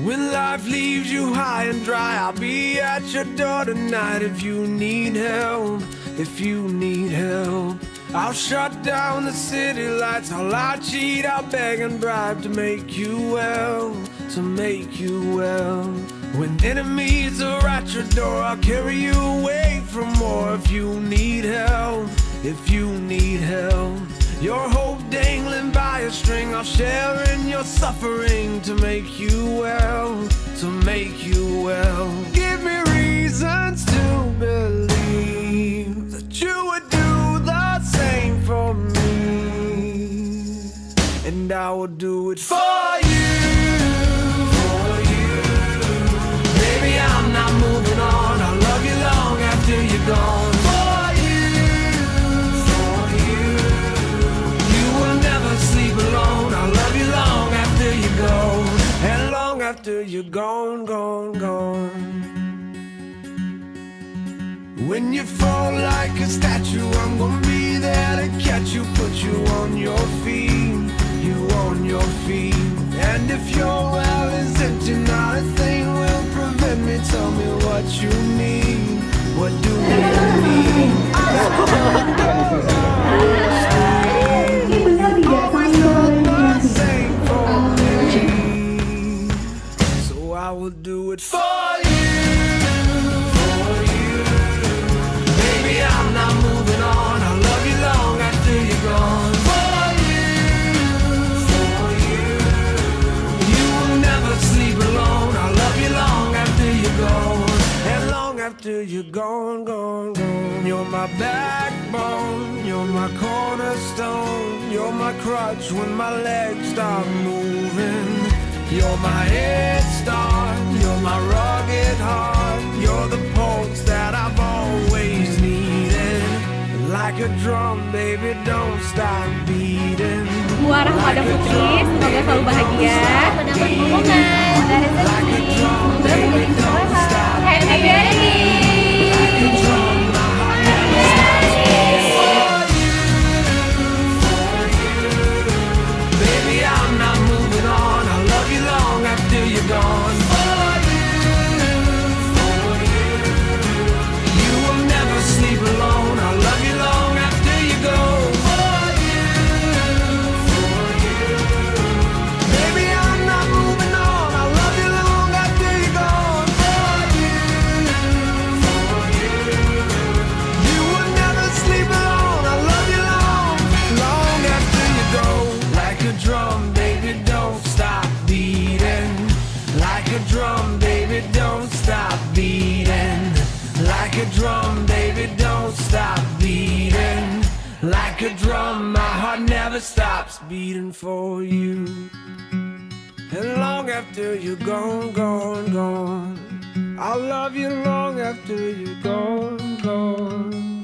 When life leaves you high and dry, I'll be at your door tonight. If you need help, if you need help, I'll shut down the city lights. I'll cheat, I'll beg and bribe to make you well, to make you well. When enemies are at your door, I'll carry you away from more. If you need help, if you need help, your hope dangling by a string, I'll share in your suffering to make you well, to make you well. Give me reasons to believe that you would do the same for me, and I will do it for you, for you. Baby, I'm not moving on. I'll love you long after you're gone. After you're gone, gone, gone. When you fall like a statue, I'm gonna be there to catch you, put you on your feet, you on your feet. And if your well is empty, not a thing will prevent me. Tell me what you need, what do you need? I will do it for you, for you. Baby, I'm not moving on. I'll love you long after you're gone. For you. You will never sleep alone. I'll love you long after you're gone, and long after you're gone, gone, gone. You're my backbone, you're my cornerstone, you're my crutch when my legs stop moving. You're my head start, you're my rugged heart, you're the pulse that I've always needed. Like a drum, baby, don't stop beating. Buah Rahmada Putri, semoga selalu bahagia, mendapat hubungan dari rezeki, semoga menjadi keluarga. Happy birthday! You're gone. For you. You will never sleep alone. I'll love you long after you go. For you. Baby, I'm not moving on. I'll love you long after you're gone. For you. You will never sleep alone. I'll love you long, long after you go. Like a drum, baby, don't stop beating. Like a drum, baby, don't stop beating. Like a drum, baby, don't stop beating. Like a drum, my heart never stops beating for you. And long after you're gone, gone, gone, I'll love you long after you're gone, gone.